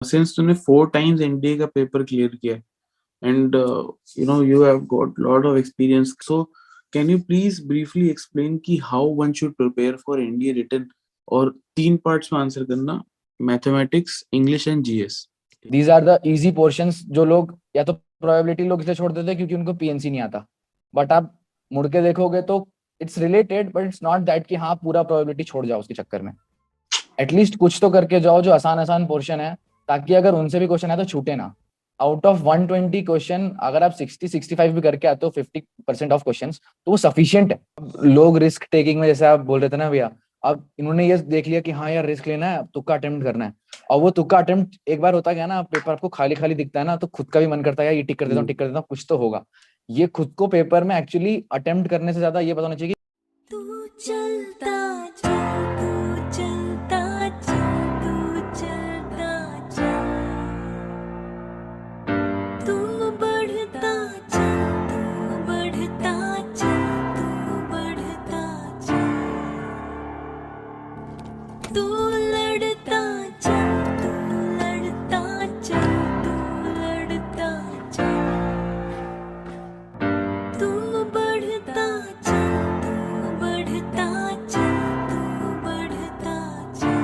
since तूने 4 times NDA का paper clear किया and you have got lot of experience, so can you please briefly explain कि how one should prepare for NDA written और 3 parts में answer करना, mathematics, English and GS. These are the easy portions जो लोग या तो probability लोग इसलिए छोड़ देते हैं क्योंकि उनको पीएनसी नहीं आता, बट आप मुड़ के देखोगे तो it's related, but it's not that कि हाँ पूरा प्रोबेबिलिटी छोड़ जाओ उसके चक्कर में। एटलीस्ट कुछ तो करके जाओ जो आसान आसान पोर्शन है, ताकि अगर उनसे भी क्वेश्चन है तो छूटे ना। आउट ऑफ 120 क्वेश्चन अगर आप 60-65 भी करके आते हो 50% ऑफ क्वेश्चन, तो वो सफिशियंट है। लोग रिस्क टेकिंग में, जैसे आप बोल रहे थे ना भैया, अब इन्होंने ये देख लिया कि हाँ यार रिस्क लेना है, तुक्का अटेम्प्ट करना है, और वो तुक्का अटेम्प्ट एक बार होता गया ना, पेपर आपको खाली खाली दिखता है ना, तो खुद का भी मन करता है ये टिक कर देता हूँ, टिक कर देता हूँ, कुछ तो होगा। ये खुद को पेपर में एक्चुअली अटेम्प्ट करने से ज्यादा ये पता होना चाहिए कि तू चलता चल, तू चलता चल, तू चलता चल, तू बढ़ता चल, तू बढ़ता चल, तू बढ़ता चल, तू लड़ता चल, तू लड़ता चल, तू लड़ता चल, तू बढ़ता चल, तू बढ़ता चल, तू बढ़ता चल।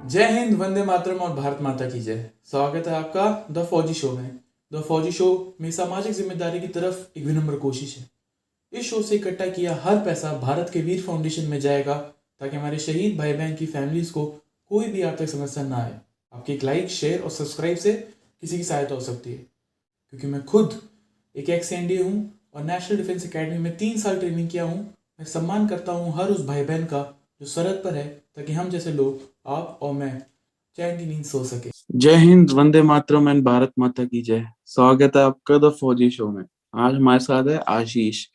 जय हिंद, वंदे मातरम और भारत माता की जय। स्वागत है आपका द फौजी शो में। द फौजी शो में सामाजिक जिम्मेदारी की तरफ एक विनम्र कोशिश है। इस शो से इकट्ठा किया हर पैसा भारत के वीर फाउंडेशन में जाएगा, ताकि हमारे शहीद भाई बहन की फैमिलीज को कोई भी आर्थिक समस्या ना आए। आपके एक लाइक, शेयर और सब्सक्राइब से किसी की सहायता हो सकती है, क्योंकि मैं खुद एक एक्स एनडीए हूँ और नेशनल डिफेंस एकेडमी में 3 साल ट्रेनिंग किया हूँ। मैं सम्मान करता हूँ हर उस भाई बहन का जो सरहद पर है, ताकि हम जैसे लोग, आप और मैं, चैन की नींद सो सके। जय हिंद, वंदे मातरम एंड भारत माता की जय। स्वागत है आपका द फौजी शो में। आज हमारे साथ है आशीष।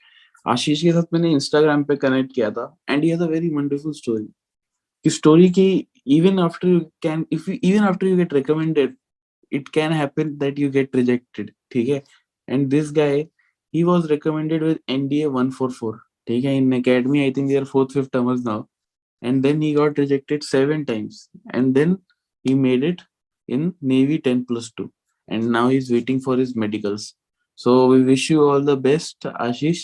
आशीष के साथ मैंने इंस्टाग्राम पे कनेक्ट किया था and he has a very wonderful story. की स्टोरी की even after you can if you even after you get recommended, it can happen that you get rejected, ठीक है। and this guy, he was recommended with NDA 144, ठीक है। in academy I think they are 4th 5th termers now, and then he got rejected 7 times, and then he made it in Navy 10+2, and now he's waiting for his medicals. So we wish you all the best, Ashish.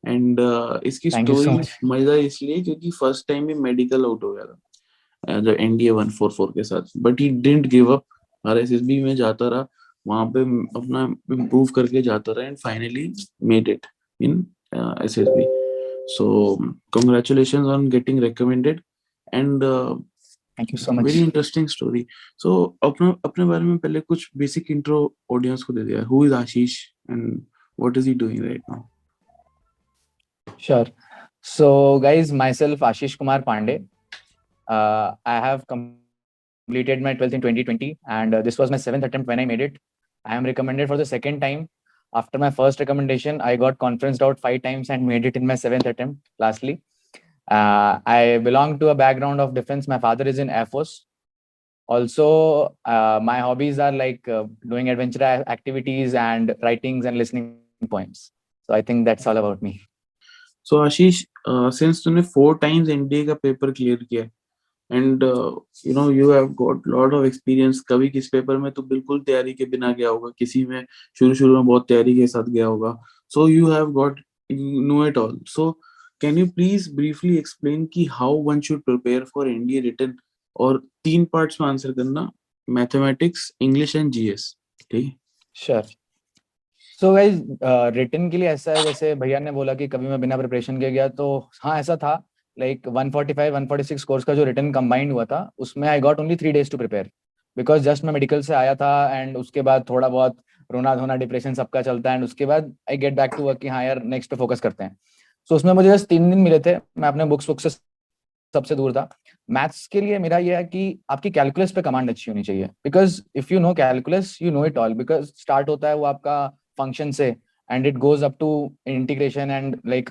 And इसकी thank you so story much. मजेदार इसलिए क्योंकि first time ही medical out हो गया था जो NDA 144 के साथ, but he didn't give up. आरएसएसबी में जाता रहा, वहां पे अपना इम्प्रूव करके जाता रहा and finally made it in SSB. So congratulations on getting recommended and thank you so much. Very interesting story. So अपने अपने बारे में पहले कुछ बेसिक इंट्रो ऑडियंस को दे दिया। Who is Ashish and what is he doing right now? Sure. So, guys, myself Ashish Kumar Pandey. I have completed my 12th in 2020, and this was my 7th attempt when I made it. I am recommended for the second time. After my first recommendation, I got conferenced out 5 times and made it in my 7th attempt. Lastly, I belong to a background of defense. My father is in Air Force. Also, my hobbies are like doing adventure activities and writings and listening poems. So I think that's all about me. So Ashish, since तूने 4 times NDA का paper clear किया and you have got lot of experience, कभी किस paper में तू बिल्कुल तैयारी के बिना गया होगा, किसी में शुरू शुरू में बहुत तैयारी के साथ गया होगा। So you have got know it all. So can you please briefly explain कि how one should prepare for NDA written और 3 parts में आंसर करना, मैथमेटिक्स, इंग्लिश एंड जीएस, ठीक? Sure. सो गाइज, रिटन के लिए ऐसा है, जैसे भैया ने बोला कि कभी मैं बिना प्रिपरेशन के गया, तो हाँ ऐसा था। लाइक 145-146 कोर्स का जो रिटन कंबाइंड हुआ था, उसमें I got only 3 days to prepare, because just मैं मेडिकल से आया था एंड उसके बाद थोड़ा बहुत रोना धोना डिप्रेशन सबका चलता है, एंड उसके बाद I get back to work कि हाँ यार नेक्स्ट पे फोकस करते हैं। सो उसमें मुझे जस्ट 3 दिन मिले थे, मैं अपने बुक्स से सबसे दूर था। मैथ्स के लिए मेरा ये है कि आपकी कैलकुलस पे कमांड अच्छी होनी चाहिए, because if you know calculus you know it all, because start होता है वो आपका फंक्शन से and it goes up to integration and like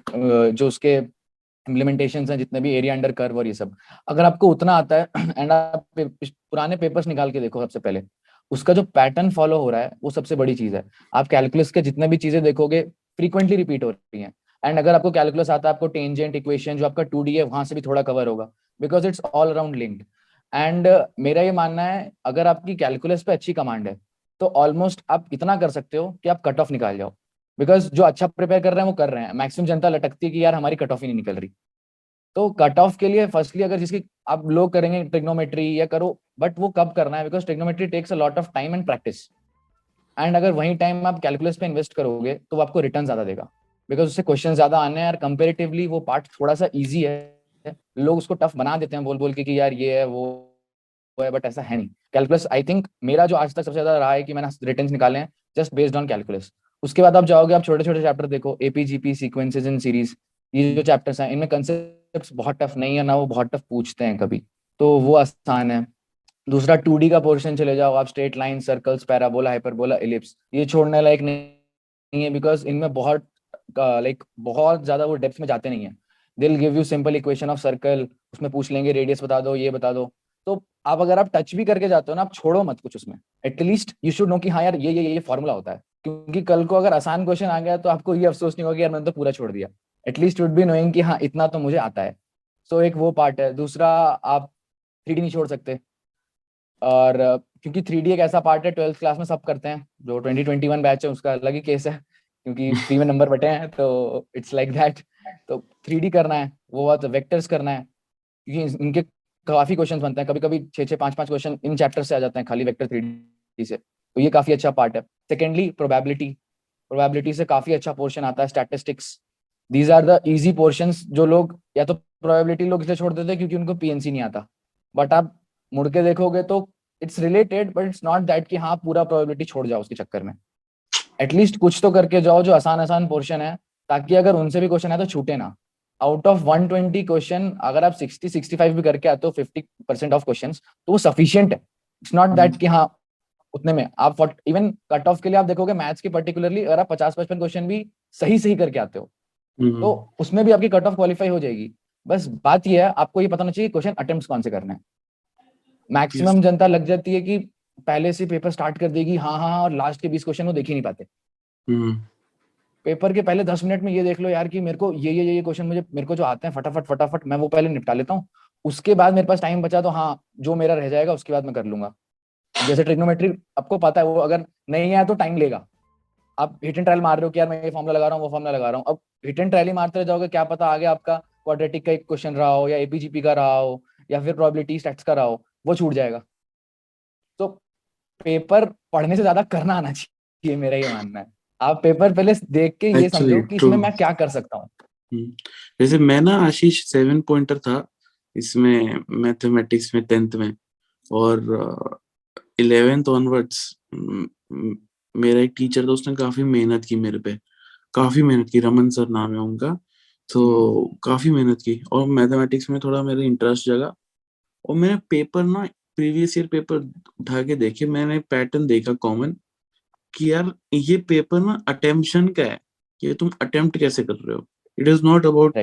जो उसके इम्प्लीमेंटेशन हैं, जितने भी एरिया अंडर कर्व और ये सब, अगर आपको उतना आता है एंड आप पुराने पेपर्स निकाल के देखो, सबसे पहले उसका जो पैटर्न फॉलो हो रहा है वो सबसे बड़ी चीज है। आप कैलकुलस के जितने भी चीजें देखोगे फ्रीक्वेंटली रिपीट हो रही हैं, एंड अगर आपको कैलकुलस आता है, आपको टेंजेंट इक्वेशन जो आपका 2D है वहां से भी थोड़ा कवर होगा, because it's all around linked. And मेरा ये मानना है अगर आपकी कैलकुलस पे अच्छी कमांड है तो ऑलमोस्ट आप इतना कर सकते हो कि आप कट ऑफ निकाल जाओ, बिकॉज जो अच्छा प्रिपेयर कर रहे हैं वो कर रहे हैं, मैक्सिमम जनता लटकती है कि यार हमारी कट ऑफ ही नहीं निकल रही। तो कट ऑफ के लिए फर्स्टली अगर जिसकी आप लोग करेंगे ट्रिग्नोमेट्री या करो, बट वो कब करना है, because trigonometry takes a lot of time and practice, and अगर वही टाइम आप कैलकुलस पे इन्वेस्ट करोगे तो वो आपको रिटर्न ज्यादा देगा, बिकॉज उससे क्वेश्चन ज्यादा आने हैं, और कंपेरेटिवली वो पार्ट थोड़ा सा ईजी है। लोग उसको टफ बना देते हैं बोल बोल के कि यार ये है वो है, बट ऐसा है नहीं। कैलकुलस आई थिंक मेरा जो आज तक सबसे ज्यादा रहा है कि मैंने रिटर्न्स निकाले हैं जस्ट बेस्ड ऑन कैलकुलस। उसके बाद आप जाओगे, आप छोटे छोटे चैप्टर देखो, एपीजीपी सीक्वेंसेज इन सीरीज, ये जो चैप्टर्स हैं इनमें कंसेप्ट बहुत टफ नहीं है ना, वो बहुत टफ पूछते हैं कभी, तो वो आसान है। दूसरा 2D का पोर्शन चले जाओ आप, straight line, circles, parabola, hyperbola, ellipse, ये छोड़ने लायक नहीं है, बिकॉज इनमें बहुत लाइक बहुत ज्यादा वो डेप्थ में जाते नहीं है। They will give you simple equation of circle, उसमें पूछ लेंगे रेडियस बता दो, ये बता दो। तो आप अगर आप टच भी करके जाते हो ना, आप छोड़ो मत कुछ उसमें, एटलीस्ट यू शुड नो कि हाँ यार ये फॉर्मूला होता है, क्योंकि कल को अगर आसान क्वेश्चन आ गया तो आपको ये अफसोस नहीं होगा कि यार मैंने तो पूरा छोड़ दिया। एटलीस्ट वुड बी नोइंग कि हाँ इतना तो मुझे आता है। सो एक वो पार्ट है। दूसरा, आप 3D नहीं छोड़ सकते, और क्योंकि 3D एक ऐसा पार्ट है 12th क्लास में सब करते हैं, जो 2021 बैच है उसका अलग ही केस है, क्योंकि फ्री में नंबर बटे हैं तो इट्स लाइक दैट। तो 3D करना है, वो बात वेक्टर्स करना है, क्योंकि इनके काफी क्वेश्चंस बनते हैं, कभी कभी 6-6 5-5 क्वेश्चन इन चैप्टर से आ जाते हैं खाली वेक्टर 3D से, तो ये काफी अच्छा पार्ट है। सेकेंडली प्रोबेबिलिटी, प्रोबेबिलिटी से काफी अच्छा पोर्शन आता है, statistics. These are the easy portions जो लोग या तो प्रोबेबिलिटी लोग इसलिए छोड़ देते हैं क्योंकि उनको पीएनसी नहीं आता, बट आप मुड़ के देखोगे तो it's related, but it's not that कि हाँ पूरा प्रोबेबिलिटी छोड़ जाओ उसके चक्कर में। एटलीस्ट कुछ तो करके जाओ जो आसान आसान पोर्शन है, ताकि अगर उनसे भी क्वेश्चन है तो छूटे ना। आउट ऑफ 120 क्वेश्चन अगर आप 60-65 भी करके आते हो 50% ऑफ क्वेश्चन, तो वो सफिशियंट है। इट्स नॉट दैट कि हाँ उतने में आप इवन कट ऑफ के लिए आप देखोगे मैथ्स के पर्टिकुलरली, अगर आप 50-55 क्वेश्चन भी सही सही करके आते हो तो उसमें भी आपकी कट ऑफ क्वालिफाई हो जाएगी। बस बात ये है, आपको ये पता होना चाहिए क्वेश्चन अटेम्प्ट्स कौन से करने हैं। मैक्सिमम जनता लग जाती है कि पहले से पेपर स्टार्ट कर देगी, हाँ हाँ, और लास्ट के 20 क्वेश्चन वो देख ही नहीं पाते। पेपर के पहले 10 मिनट में ये देख लो यार कि मेरे को ये क्वेश्चन मेरे को जो आते हैं फटाफट फटाफट मैं वो पहले निपटा लेता हूँ, उसके बाद मेरे पास टाइम बचा तो हाँ जो मेरा रह जाएगा उसके बाद मैं कर लूंगा। जैसे ट्रिग्नोमेट्री आपको पता है वो अगर नहीं आया तो टाइम लेगा, आप हिट एंड ट्रायल मार रहे हो कि यार मैं ये फॉर्मूला लगा रहा हूँ वो फॉर्मूला लगा रहा हूँ, अब हिट एंड ट्रायल ही मारते रह जाओगे, क्या पता आगे आपका क्वाड्रेटिक का एक क्वेश्चन रहा हो या एपीजीपी का रहा हो या फिर प्रोबेबिलिटी स्टैट्स का रहा हो, वो छूट जाएगा। तो पेपर पढ़ने से ज्यादा करना आना चाहिए, मेरा ये मानना है। आप पेपर पहले देख के ये समझो कि इसमें मैं क्या कर सकता हूँ। जैसे मैं ना आशीष 7 पॉइंटर था इसमें मैथमेटिक्स में 10th में, और 11th ऑनवर्ड्स मेरा एक टीचर था, उसने काफी मेहनत की मेरे पे, काफी मेहनत की, रमन सर नाम है उनका, तो काफी मेहनत की, और मैथमेटिक्स में थोड़ा मेरा इंटरेस्ट जगा, और मैंने पेपर ना प्रीवियस ईयर पेपर उठा के देखे, मैंने पैटर्न देखा कॉमन कि यार ये पेपर ना अटेम्पशन का है, कि तुम अटेम्प्ट कैसे कर रहे हो, इट इज नॉट अबाउट,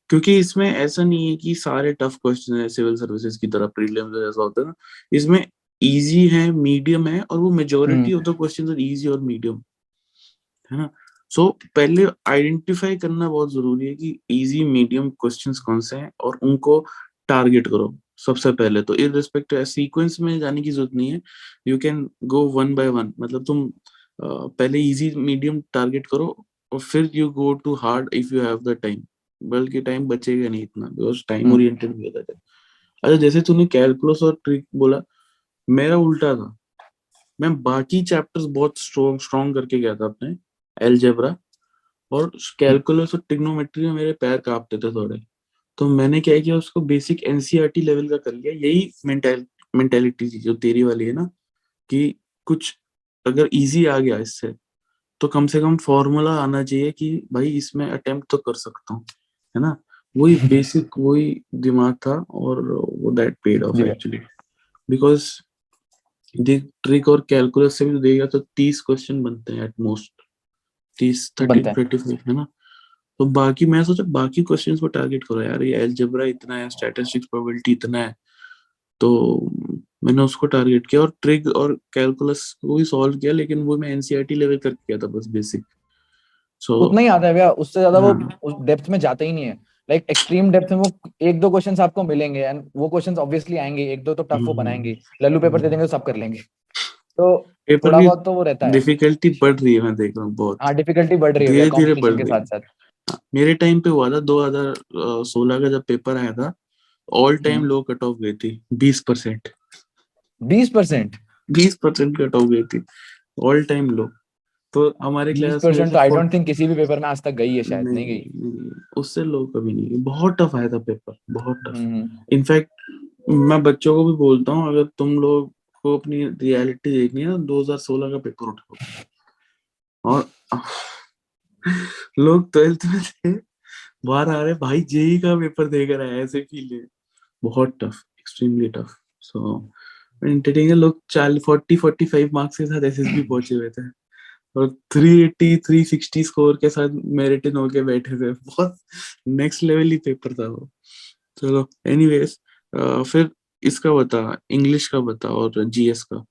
क्योंकि इसमें ऐसा नहीं है कि सारे टफ क्वेश्चन है सिविल सर्विसेज की तरह प्रीलिम्स जैसा होता है ना, इसमें इजी है, मीडियम है, और वो majority of the questions are easy और मीडियम, है ना। सो पहले आइडेंटिफाई करना बहुत जरूरी है कि इजी मीडियम क्वेश्चंस कौन से हैं, और उनको टारगेट करो सबसे पहले। तो इररिस्पेक्टिव सीक्वेंस में जाने की जरूरत नहीं है, you can go one by one, मतलब तुम पहले इजी मीडियम टारगेट करो, और फिर you go to hard if you have the time, बल्कि टाइम बचेगा नहीं इतना, बिकॉज टाइम ओरिएंटेड भी होता है। अच्छा, जैसे तूने कैलकुलस और ट्रिक बोला, मेरा उल्टा था, मैं बाकी चैप्टर्स बहुत स्ट्रॉन्ग करके गया था अपने, अलजेब्रा और कैलकुलस और ट्रिग्नोमेट्री में मेरे पैर कांपते थे थोड़े, तो मैंने क्या किया, उसको बेसिक एनसीईआरटी लेवल का कर लिया। यही मेंटेलिटी थी जो तेरी वाली है ना, कि कुछ अगर इजी आ गया इससे, तो कम से कम फॉर्मूला आना चाहिए कि भाई इसमें अटेम्प्ट तो कर सकता हूँ, है ना। वही बेसिक वही दिमाग था, और वो that paid of actually, because देख ट्रिक और कैलकुलस से भी तो देगा तो 30 क्वेश्चन बनते हैं एट मोस्ट, 30-35 है ना। तो बाकी मैं सोचा बाकी क्वेश्चंस को टारगेट करो यार, ये अलजेब्रा इतना है, स्टैटिस्टिक्स प्रोबेबिलिटी इतना है, तो मैंने उसको टारगेट किया, और ट्रिग और कैलकुलस को भी सॉल्व किया, लेकिन वो मैं एनसीईआरटी लेवल करके किया था बस बेसिक। सो उतना ही आता है भैया, उससे ज्यादा वो उस डेप्थ में जाता ही नहीं है, लाइक एक्सट्रीम डेप्थ में वो एक दो क्वेश्चंस आपको मिलेंगे एंड वो क्वेश्चंस ऑब्वियसली आएंगे, एक दो तो टफ वो बनाएंगे, लल्लू पेपर दे देंगे तो सब कर लेंगे, तो पेपर थोड़ा की बहुत तो वो रहता है। डिफिकल्टी बढ़ रही है, मैं देख रहा हूँ बहुत हाँ डिफिकल्टी बढ़ रही है भैया धीरे धीरे बढ़ कंपटीशन के रही साथ है। साथ। हाँ, मेरे टाइम पे हुआ था 2016 का जब पेपर आया था, ऑल टाइम लो कट ऑफ गई थी 20%। 20%? 20% कट ऑफ गई थी, ऑल टाइम लो। तो हमारे बीस क्लास में परसेंट जैसे तो आई डोंट थिंक किसी भी पेपर में आज तक गई है, शायद नहीं, नहीं गई। नहीं, उससे लो कभी नहीं गई। बहुत टफ आया था पेपर, बहुत टफ। हम्म। इनफैक्ट मैं बच्चों को भी बोलता हूँ, अगर तुम लोग को अपनी रियलिटी देखनी है ना, 2016 का पेपर उठाओ। और लोग 12th में थे, बाहर आ रहे भाई जेई का पेपर देकर आए, ऐसे फील है। बहुत tough, extremely tough. So entertaining, लोग 40-45 मार्क्स के साथ एसएसबी पहुंचे हुए थे, और 380 360 स्कोर के साथ मेरिट इन होके बैठे थे। बहुत नेक्स्ट लेवल ही पेपर था वो। चलो एनीवेज, फिर इसका बता, इंग्लिश का बता और जीएस का।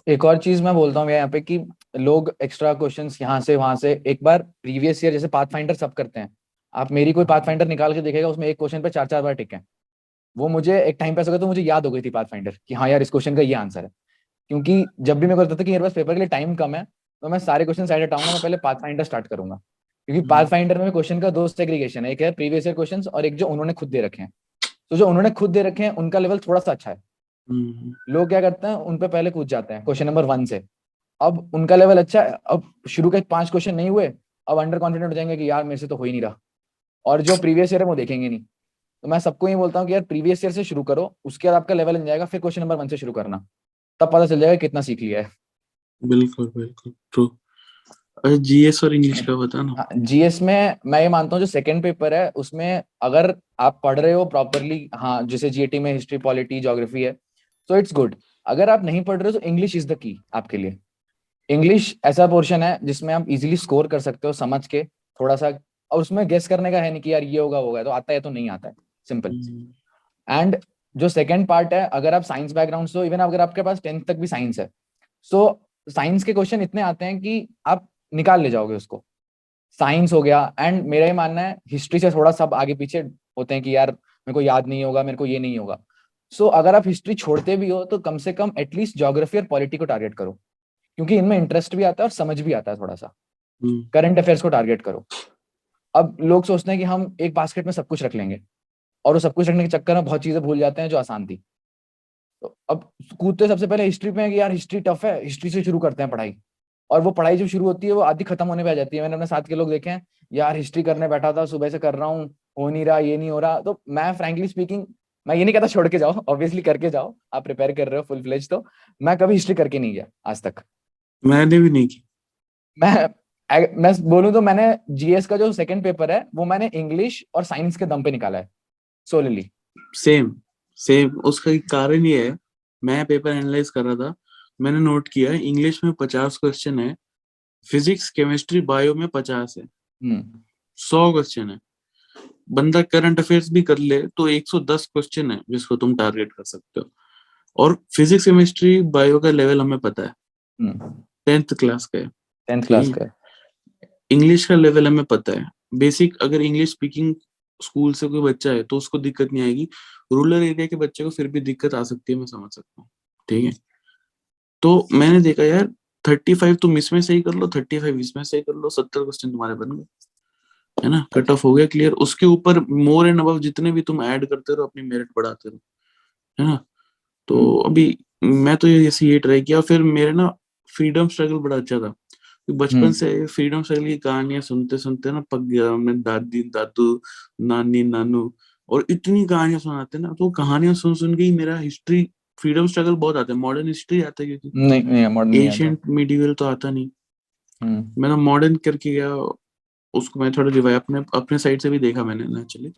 एक और चीज मैं बोलता हूँ यहाँ पे कि लोग एक्स्ट्रा क्वेश्चंस यहाँ से वहां से एक बार प्रीवियस ईयर जैसे पाथ फाइंडर सब करते हैं, आप मेरी कोई पाथ फाइंडर निकाल के देखेगा उसमें एक क्वेश्चन पे चार चार बार टिक है। वो मुझे एक टाइम पे ऐसा हो गया तो मुझे याद हो गई थी पाथ फाइंडर कि हाँ यार इस क्वेश्चन का ये आंसर है, क्योंकि जब भी मेरे को लगता था कि मेरे पास पेपर के लिए टाइम कम है तो मैं सारे क्वेश्चन साइड हटाऊंगा, मैं पहले पाथ फाइंडर स्टार्ट करूंगा, क्योंकि पाथ फाइंडर में क्वेश्चन का दो सेग्रीगेशन है, एक है प्रीवियस ईयर क्वेश्चन और एक जो उन्होंने खुद दे रखे हैं। तो जो उन्होंने खुद दे रखे हैं उनका लेवल थोड़ा सा अच्छा है। हम्म, लोग क्या करते हैं उन पे पहले कूद जाते हैं क्वेश्चन नंबर 1 से, अब उनका लेवल अच्छा है, अब शुरू के 5 क्वेश्चन नहीं हुए, अब अंडर कॉन्फिडेंट हो जाएंगे कि यार मेरे से तो हो ही नहीं रहा, और जो प्रीवियस ईयर है वो देखेंगे नहीं। तो मैं सबको ये बोलता हूँ कि यार प्रीवियस ईयर से शुरू करो, उसके बाद आपका लेवल बन जाएगा, फिर क्वेश्चन नंबर 1 से शुरू करना, तब पता चल जाएगा कितना सीख लिया है। बिल्कुल बिल्कुल ट्रू। अच्छा, जीएस और इंग्लिश का बता ना। हाँ जीएस में मैं ये मानता हूँ जो सेकंड पेपर है उसमें अगर आप पढ़ रहे हो प्रॉपरली, हाँ जैसे जीएटी में हिस्ट्री पॉलिटी ज्योग्राफी है तो इट्स गुड। अगर आप नहीं पढ़ रहे हो तो इंग्लिश इज द की आपके लिए। इंग्लिश ऐसा पोर्शन है जिसमें आप इजीली स्कोर कर सकते हो समझ के थोड़ा सा, और उसमें गेस करने का है नहीं कि यार ये होगा होगा, तो आता है तो नहीं आता है, सिंपल। हम्म, एंड जो सेकंड पार्ट है, अगर आप साइंस बैकग्राउंड से हो, इवन अगर आपके पास 10th तक भी साइंस है, सो साइंस के क्वेश्चन इतने आते हैं कि आप निकाल ले जाओगे उसको। साइंस हो गया, एंड मेरा ये मानना है हिस्ट्री से थोड़ा सब आगे पीछे होते हैं कि यार मेरे को याद नहीं होगा, मेरे को ये नहीं होगा। सो अगर आप हिस्ट्री छोड़ते भी हो तो कम से कम एटलीस्ट ज्योग्राफी और पॉलिटी को टारगेट करो, क्योंकि इनमें इंटरेस्ट भी आता है और समझ भी आता है थोड़ा सा। हम्म, करंट अफेयर्स को टारगेट करो। अब लोग सोचते हैं कि हम एक बास्केट में सब कुछ रख लेंगे, और वो सब कुछ रखने के चक्कर में बहुत चीजें भूल जाते हैं जो आसान थी। तो अब कूदते सबसे पहले हिस्ट्री पे हैं कि यार हिस्ट्री टफ है, हिस्ट्री से शुरू करते हैं पढ़ाई, और वो पढ़ाई जब शुरू होती है वो आधी खत्म होने पे आ जाती है। मैंने अपने साथ के लोग देखे हैं, यार हिस्ट्री करने बैठा था सुबह से कर रहा हूँ, हो नहीं रहा, ये नहीं हो रहा। तो मैं फ्रैंकली स्पीकिंग, मैं ये नहीं कहता छोड़ के जाओ, ऑब्वियसली करके जाओ, आप प्रिपेयर कर रहे हो फुल फ्लेज, तो मैं कभी हिस्ट्री करके नहीं गया आज तक। मैंने भी नहीं की। मैं बोलूं तो मैंने जीएस का जो सेकंड पेपर है वो मैंने इंग्लिश और साइंस के दम पे निकाला है सोलली। सेम सेम, उसका एक कारण ये है, मैं पेपर एनालाइज कर रहा था, मैंने नोट किया है इंग्लिश में 50 क्वेश्चन है, फिजिक्स केमिस्ट्री बायो में 50 है, 100 क्वेश्चन है। बंदा करंट अफेयर्स भी कर ले तो 110 क्वेश्चन है जिसको तुम टारगेट कर सकते हो। और फिजिक्स केमिस्ट्री बायो का लेवल हमें पता है, 10th क्लास का है। 10th ठीक क्लास है, का। इंग्लिश का लेवल हमें पता है बेसिक। अगर इंग्लिश स्पीकिंग स्कूल से कोई बच्चा है तो उसको दिक्कत नहीं आएगी, रूरल एरिया के बच्चे को फिर भी दिक्कत आ सकती है, मैं समझ सकता हूँ। ठीक है, तो मैंने देखा यार 35 तुम इसमें सही कर लो, 35 इसमें सही कर लो, 70 क्वेश्चन तुम्हारे बन गए, है ना, कट ऑफ हो गया क्लियर। उसके ऊपर मोर एंड अबव जितने भी तुम ऐड करते रहो, अपनी मेरिट बढ़ाते रहो, है ना। तो अभी मैं तो ये ऐसे ये ट्राई किया, फिर मेरे ना फ्रीडम स्ट्रगल बड़ा अच्छा था। तो बचपन से फ्रीडम स्ट्रगल की कहानियां सुनते सुनते ना पक गया मैं, दादी दादू नानी नानू, और इतनी कहानियां सुनाते ना, तो कहानियां सुन सुन के ही मेरा हिस्ट्री फ्रीडम स्ट्रगल बहुत आता है। मॉडर्न हिस्ट्री आता है क्योंकि नहीं नहीं मॉडर्न नहीं आता। एशियंट मिडिवल तो आता नहीं। मैं तो मॉडर्न करके गया, उसको मैं थोड़ा रिवाइव अपने अपने साइड से भी देखा मैंने नेचुरली,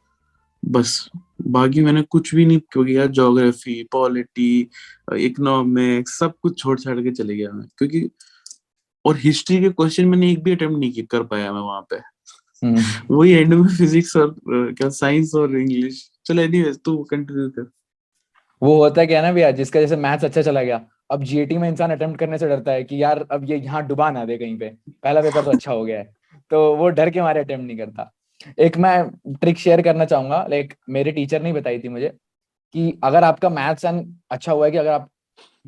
बस। बाकी मैंने कुछ भी नहीं किया, ज्योग्राफी पॉलिटी इकोनॉमिक्स सब कुछ छोड़ छाड़ के चले गया मैं, क्योंकि और हिस्ट्री के क्वेश्चन मैंने एक भी अटेम्प्ट नहीं कर पाया मैं वहां पे। वही एंड में फिजिक्स और क्या साइंस और इंग्लिश। चलो एनीवेज तू कंटिन्यू कर। वो होता है क्या ना भैया, जिसका जैसे मैथ्स अच्छा चला गया, अब जीएटी में इंसान अटेम्प्ट करने से डरता है कि यार अब ये यहाँ डुबा ना दे कहीं पे, पहला पेपर तो अच्छा हो गया है, तो वो डर के मारे अटेम्प्ट नहीं करता। एक मैं ट्रिक शेयर करना चाहूंगा, लाइक मेरे टीचर ने बताई थी मुझे कि अगर आपका मैथ्स एंड अच्छा हुआ है कि अगर आप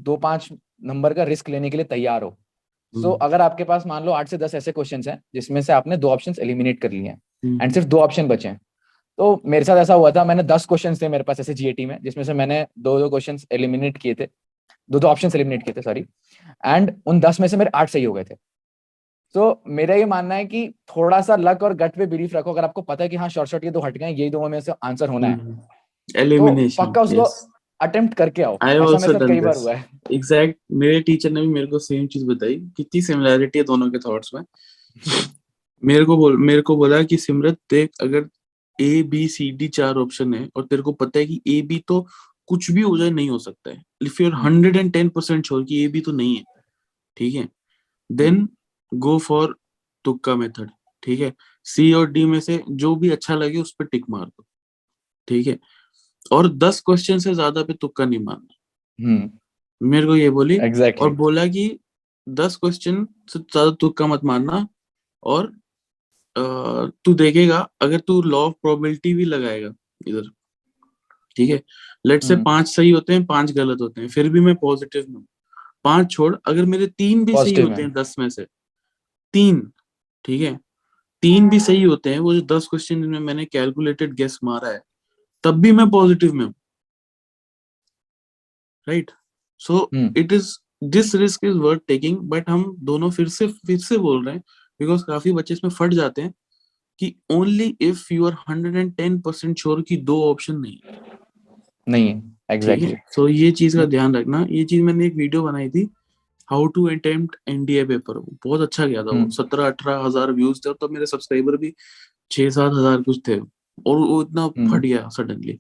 2-5 नंबर का रिस्क लेने के लिए तैयार हो, सो अगर आपके पास मान लो 8 से 10 ऐसे क्वेश्चंस हैं जिसमें से आपने 2 ऑप्शंस एलिमिनेट कर लिए हैं एंड सिर्फ 2 ऑप्शन बचे हैं, तो मेरे साथ ऐसा हुआ था, मैंने 10 क्वेश्चंस थे मेरे पास ऐसे जीएटी में जिसमें से मैंने 2-2 क्वेश्चंस एलिमिनेट किए थे, 2-2 ऑप्शंस एलिमिनेट किए थे, सॉरी, एंड उन 10 में से मेरे 8 सही हो गए थे। तो मेरा ये मानना है कि थोड़ा सा लक और गट पे बिलीफ रखो, अगर आपको पता है कि हाँ शॉर्ट शॉर्ट ये 2 हट गए, यही 2 में से आंसर होना है, तो एलिमिनेशन, पक्का उसको यस। अटेम्प्ट करके आओ। आई हैव ऐसा मेरे आल्सो साथ डन कई बार दिस। हुआ है। एग्जैक्ट, मेरे टीचर ने भी मेरे को सेम चीज बताई। कितनी सिमिलैरिटी है दोनों के थॉट्स में। मेरे को बोला कि सिमरत देख, अगर A B C D 4 option है और तेरे को पता है कि ए बी तो कुछ भी हो जाए, नहीं हो सकता है, इफ यू आर 110% श्योर कि ए बी तो नहीं है, ठीक है, देन गो फॉर तुक्का मेथड, ठीक है। सी और डी में से जो भी अच्छा लगे उस पर टिक मार दो, ठीक है। और 10 क्वेश्चन से ज्यादा पे तुक्का नहीं मारना, मेरे को ये बोली। और एग्जैक्टली। बोला कि 10 क्वेश्चन से ज्यादा तुक्का मत मारना, और तू देखेगा अगर तू लॉ ऑफ प्रोबेबिलिटी भी लगाएगा इधर, ठीक है, लेट से 5 सही होते हैं, 5 गलत होते हैं, फिर भी मैं पॉजिटिव में हूँ। 5 छोड़, अगर मेरे 3 भी सही पॉजिटिव होते में। हैं 10 में से, 3, ठीक है, 3 भी सही होते हैं, वो जो 10 क्वेश्चन जिनमें मैंने कैलकुलेटेड गेस मारा है, तब भी मैं पॉजिटिव में हूँ, right. So it is, this risk is worth taking, but हम दोनों फिर से बोल रहे हैं, बिकॉज काफी बच्चे इसमें फट जाते हैं कि only if you are 110% sure कि 2 ऑप्शन नहीं है, नहीं है, ठीक एग्जैक्टली। है। सो ये चीज का ध्यान रखना। ये चीज मैंने एक वीडियो बनाई थी, how to attempt NDA paper, बहुत अच्छा गया था वो, 17-18 हजार व्यूज थे, और तब मेरे सब्सक्राइबर भी 6-7 हजार कुछ थे, और वो इतना फट गया सडनली।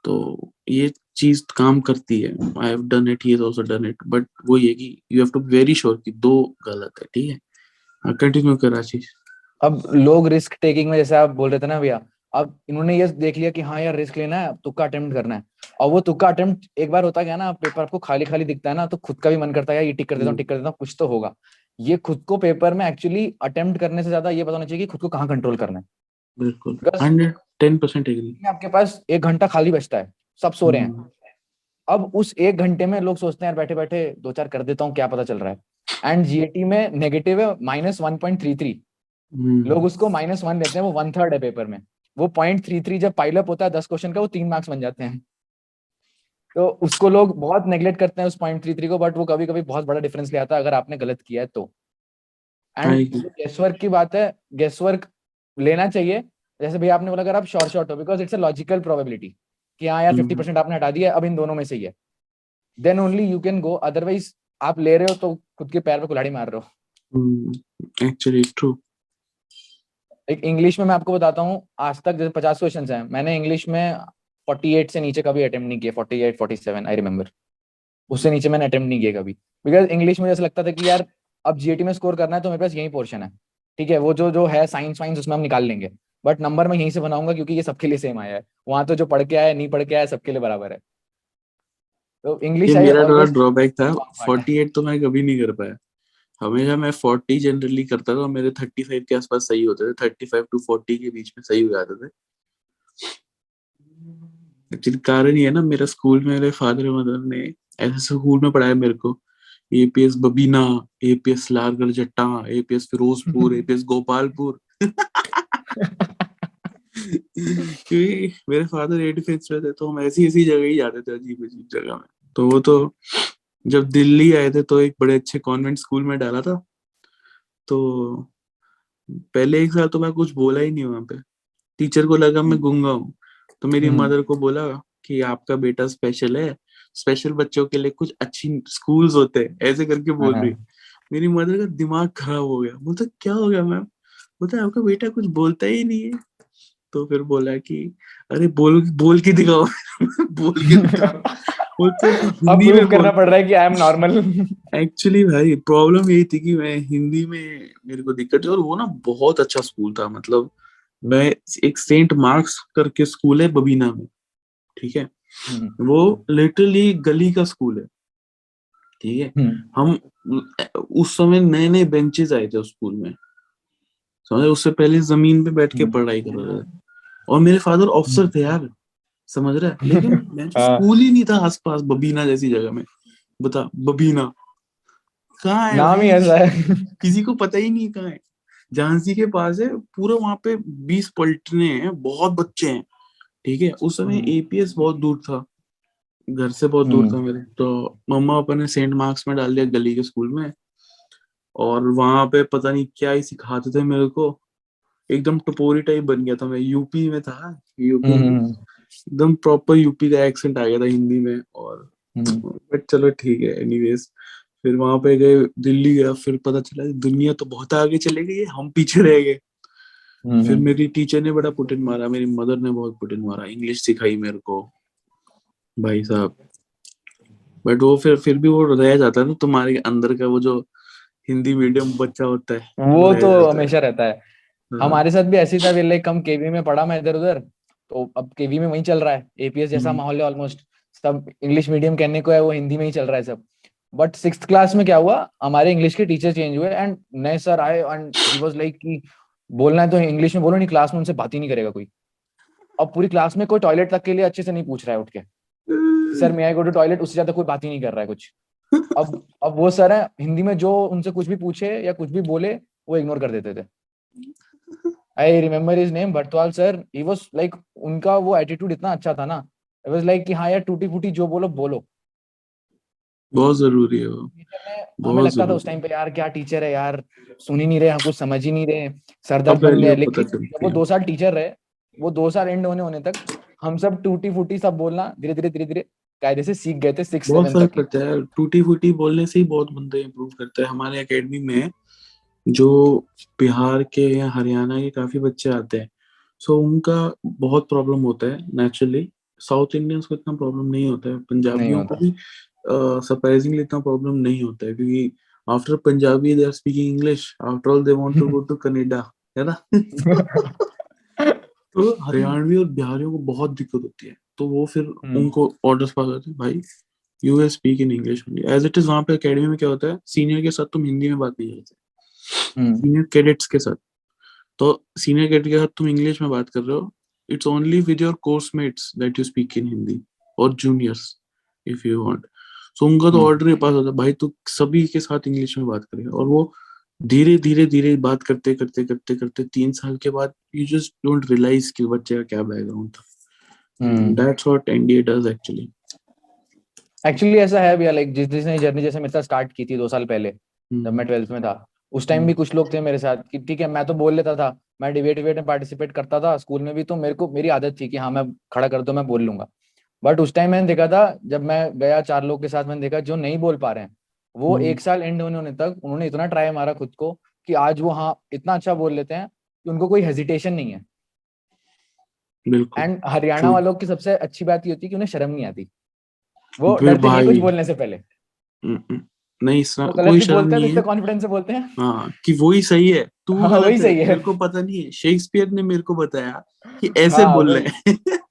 तो ये चीज काम करती है। I have done it, he has also done it, but वो ये कि you have to be very sure कि 2 गलत है, ठीक है। कंटिन्यू कर आशीष। अब लोग रिस्क टेकिंग में, जैसे आप बोल रहे थे ना भैया, अब इन्होंने ये देख लिया कि हाँ यार रिस्क लेना है, तुक्का अटेम्प्ट करना है, और वो तुक्का अटेम्प्ट एक बार होता गया ना, पेपर आपको खाली खाली दिखता है ना, तो खुद का भी मन करता है यार ये टिक कर देता हूँ, टिक कर देता हूँ, कुछ तो होगा। ये खुद को पेपर में एक्चुअली अटेम्प्ट करने से ज्यादा ये पता होना चाहिए कि खुद को कहाँ कंट्रोल करना है। बिल्कुल, बिकॉज 110% एग्री। आपके पास 1 घंटा खाली बचता है, सब सो रहे हैं। अब उस 1 घंटे में लोग सोचते हैं यार बैठे बैठे 2-4 कर देता हूँ, क्या पता चल रहा है। एंड जीएटी में नेगेटिव है -1.33, लोग उसको -1 लेते हैं, वो 1/3 है पेपर में। वो 0.33 जब पाइलअप होता है 10 क्वेश्चन का, वो 3 मार्क्स बन जाते हैं। तो उसको लोग बहुत नेग्लेक्ट करते हैं उस 0.33 को, बट वो कभी कभी बहुत बड़ा डिफरेंस ले आता है अगर आपने गलत किया है तो। एंड गेस वर्क की बात है, गेस वर्क लेना चाहिए। जैसे भैया आपने बोला अगर आप शॉर्ट शॉर्ट हो, because it's a logical probability कि हाँ यार 50% आपने हटा दिया, अब इन दोनों में सही है, then only you can go, otherwise आप ले रहे हो तो खुद के पैर पे कुल्हाड़ी मार रहे हो। Actually true. एक इंग्लिश में मैं आपको बताता हूँ, आज तक जैसे 50 क्वेश्चन हैं, मैंने इंग्लिश में 48 से नीचे कभी अटेम्प्ट नहीं किए, 48 47 आई रिमेम्बर, उससे नीचे मैंने अटेम्प्ट नहीं किया कभी। बिकॉज इंग्लिश में जैसे लगता था कि यार अब जीएटी में स्कोर करना है तो मेरे पास यही पोर्शन है, ठीक है, वो जो जो है साइंस वाइंस उसमें हम निकाल लेंगे, बट नंबर मैं यहीं से बनाऊंगा क्योंकि ये सबके लिए सेम आया है, वहां तो जो पढ़ के आया नहीं पढ़ के आया सबके लिए बराबर है। तो ये इंग्लिश आई मेरा थोड़ा ऑलवेज ड्रॉबैक था। पार्ट है। 48 तो मैं कभी नहीं कर पाया। हमेशा मैं 40 जनरली करता था, और मेरे 35 के आसपास सही होते थे, 35 to 40 के बीच में सही हो जाते थे। एक्चुअली कारण ये है ना, मेरा स्कूल में मेरे फादर मदर ने ऐसे स्कूल में पढ़ाया मेरे को, एपीएस बबीना, एपीएस लालगढ़ जट्टा, एपीएस फिरोजपुर, एपीएस गोपालपुर। क्योंकि मेरे फादर एयर डिफेंस में थे, तो हम ऐसी ऐसी जगह ही जाते थे, अजीब अजीब जगह में। तो वो तो जब दिल्ली आए थे तो एक बड़े अच्छे कॉन्वेंट स्कूल में डाला था। तो पहले 1 साल तो मैं कुछ बोला ही नहीं वहां पे। टीचर को लगा मैं गूंगा हूँ, तो मेरी मदर को बोला कि आपका बेटा स्पेशल है, स्पेशल बच्चों के लिए कुछ अच्छी स्कूल्स होते हैं, ऐसे करके बोल रही। मेरी मदर का दिमाग खराब हो गया, बोलता क्या हो गया मैम, बोलता आपका बेटा कुछ बोलता ही नहीं है। तो फिर बोला कि अरे बोल बोल के दिखाओ। बोल के दिखाओ, बोलते तू अब हिंदी प्रूव में करना बोल। पड़ रहा है कि आई एम नॉर्मल। एक्चुअली भाई प्रॉब्लम यही थी कि मैं हिंदी में, मेरे को दिक्कत थी, और वो ना बहुत अच्छा स्कूल था, मतलब मैं, एक सेंट मार्क्स करके स्कूल है बबीना में, ठीक है, वो लिटरली गली का स्कूल है, ठीक है। हम उस समय नए नए बेंचेस आए थे उस स्कूल में, समझे, उससे पहले जमीन पे बैठ के हम्म। पढ़ाई कर रहे थे। और मेरे फादर ऑफिसर थे यार, समझ रहा है, लेकिन मैं हाँ, स्कूल ही नहीं था आसपास बबीना जैसी जगह में। बता, बबीना कहाँ है नाम ही भाई? ऐसा है। किसी को पता ही नहीं कहाँ है। झांसी के पास है पूरा, वहां पे 20 पलटने हैं, बहुत बच्चे हैं, ठीक है। उस समय हम्म। एपीएस बहुत दूर था, घर से बहुत दूर था हम्म। मेरे, तो मम्मा पापा ने सेंट मार्क्स में डाल दिया गली के स्कूल में। और वहां पे पता नहीं क्या ही सिखाते थे मेरे को, एकदम टपोरी टाइप बन गया था मैं, यूपी में था, यूपी में हम्म। एकदम प्रॉपर यूपी का एक्सेंट आ गया था हिंदी में। और हम्म। बट चलो ठीक है, एनीवेज। फिर वहां पे गए, दिल्ली गया, फिर पता चला दुनिया तो बहुत आगे चले गई है, हम पीछे रह गए। फिर हम्म। मेरी टीचर ने बड़ा पुटिन मारा, मेरी मदर ने बहुत पुटिन मारा, इंग्लिश सिखाई मेरे को, भाई साहब। बट वो फिर भी वो रह जाता है ना तुम्हारे अंदर का, वो जो हिंदी मीडियम बच्चा होता है, वो वो रह तो जाता है। हमेशा रहता है। हाँ। हमारे साथ भी ऐसी था, लाइक हम केवी में पढ़ा, मैं इधर उधर, तो अब केवी में वही चल रहा है, एपीएस जैसा हम्म, माहौल है ऑलमोस्ट। सब इंग्लिश मीडियम कहने को है, वो हिंदी में ही चल रहा है सब। बट 6th क्लास में क्या हुआ, हमारे इंग्लिश के टीचर चेंज हुए एंड नए सर आए, एंड ही वाज लाइक कि बोलना है तो इंग्लिश में बोलो, नहीं क्लास में उनसे बात ही नहीं करेगा कोई। अब पूरी क्लास में कोई टॉयलेट तक के लिए अच्छे से नहीं पूछ रहा है उठ के कि sir may I go to toilet, उससे ज्यादा कोई बात ही नहीं कर रहा है कुछ। अब वो सर है, हिंदी में जो उनसे कुछ भी पूछे या कुछ भी बोले, वो इग्नोर कर देते थे। I remember his name, Bharatwal sir. He was like, उनका वो एटीट्यूड इतना अच्छा था ना, इट वाज लाइक कि हाँ यार, टूटी फूटी जो बोलो बोलो। बहुत जरूरी है वो, टीचर ने, हमें बहुत लगता था उस जरूरी टाइम है। पे यार क्या टीचर है यार, सुन ही नहीं रहे, हम कुछ समझ ही नहीं रहे, सर दर्द अब बन गया वैल्यू है। पता लेकिन जब चलती वो है। 2 साल टीचर रहे, वो 2 साल एंड होने होने तक हम सब टूटी फूटी सब बोलना धीरे धीरे धीरे धीरे कायदे से सीख गए थे, 6 बहुत 7 फर्क तक ही। पड़ता है यार, टूटी फूटी बोलने से ही बहुत बंदे इंप्रूव करते हैं। हमारे एकेडमी में जो बिहार के या हरियाणा के काफी बच्चे आते हैं, सो उनका बहुत प्रॉब्लम होता है नेचुरली। साउथ इंडियंस को इतना प्रॉब्लम नहीं होता है, नहीं पंजाबियों को होता। भी सरप्राइजिंगली इतना प्रॉब्लम नहीं होता है, क्योंकि after Punjabi they are speaking English, after all they want to go to Canada, है ना। तो हरियाणवी और बिहारियों को बहुत दिक्कत होती है, तो वो फिर हम्म। उनको ऑर्डर्स पास आते हैं, भाई you will speak in English only as it is. वहां पे एकेडमी में क्या होता है, सीनियर के साथ तुम हिंदी में बात नहीं करते, हम्म। सीनियर कैडेट्स के साथ। तो सीनियर कैडेट के साथ तुम इंग्लिश में बात कर रहे हो, it's only with your coursemates that you speak in Hindi, और जूनियर्स इफ यू वांट। सो उनका तो हम्म। ऑर्डर ही पास होता है, भाई तू सभी के साथ इंग्लिश में बात करेगा। और वो धीरे धीरे धीरे बात करते करते करते करते 3 साल के बाद यू जस्ट डोंट रियलाइज कि बच्चे का क्या बैकग्राउंड था। Hmm. That's what NDA does actually. Actually ऐसा है भैया, लाइक जिसने जर्नी जैसे मेरे साथ स्टार्ट की थी 2 साल पहले, जब मैं 12th में था, उस टाइम भी कुछ लोग थे मेरे साथ कि ठीक है, मैं तो बोल लेता था, मैं डिबेट डिबेट में पार्टिसिपेट करता था स्कूल में भी, तो मेरे को मेरी आदत थी कि हाँ मैं खड़ा कर दो मैं बोल लूंगा। बट उस टाइम मैंने देखा था, जब मैं गया 4 लोग के साथ, मैंने देखा जो नहीं बोल पा रहे हैं, वो 1 साल एंड होने होने तक उन्होंने इतना ट्राई मारा खुद को कि आज वो हाँ इतना अच्छा बोल लेते हैं कि उनको कोई हेजिटेशन नहीं है। बिल्कुल एंड हरियाणा ट्रू। वालों की सबसे अच्छी बात ये होती है कि उन्हें शर्म नहीं आती, वो फिर डरते नहीं है कुछ भाई बोलने से पहले, नहीं, वो गलत कोई भी शर्म बोलते हैं तो नहीं इतने है। कॉन्फिडेंस से बोलते हैं। हाँ, कि वही सही है, तू हाँ गलत वही है, सही है। मेरे को पता नहीं है, शेक्सपियर ने मेरे को बताया कि ऐसे हाँ बोलना वही। है।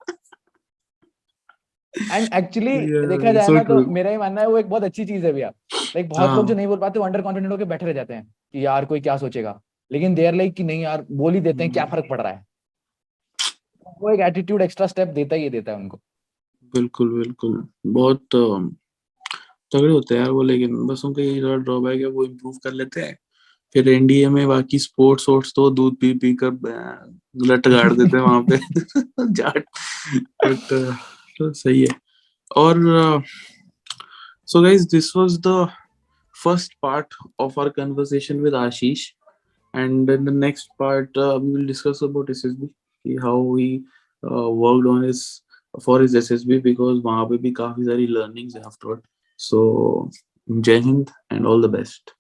एंड एक्चुअली देखा यार जाए सो ना, तो ट्रू। मेरा ही मानना है वो एक बहुत अच्छी चीज है भैया। लाइक बहुत लोग जो हाँ। नहीं बोल पाते वो अंडर कॉन्फिडेंट होकर बैठे रह जाते हैं कि यार कोई क्या सोचेगा, लेकिन देर लाइक कि नहीं यार बोल ही देते हैं, क्या फर्क पड़ रहा है। वो एक एटीट्यूड एक्स्ट्रा स्टेप देता ही देता है उनको। बिल्कुल बिल्कुल, बहुत तगड़े होते हैं यार वो, लेकिन बस उनका यही थोड़ा ड्रॉबैक है, वो इम्प्रूव कर लेते हैं। फिर एनडीए में बाकी स्पोर्ट्स वोर्ट्स तो दूध पी पी कर लट गाड़ देते हैं वहां पे। जाट। बट तो सही है। और so guys, this was the first part of our conversation with Ashish, and in the next part we will discuss about SSB, how he worked on his for his SSB, because वहाँ पे भी काफी सारी learnings है afterward. So जय Hind and all the best.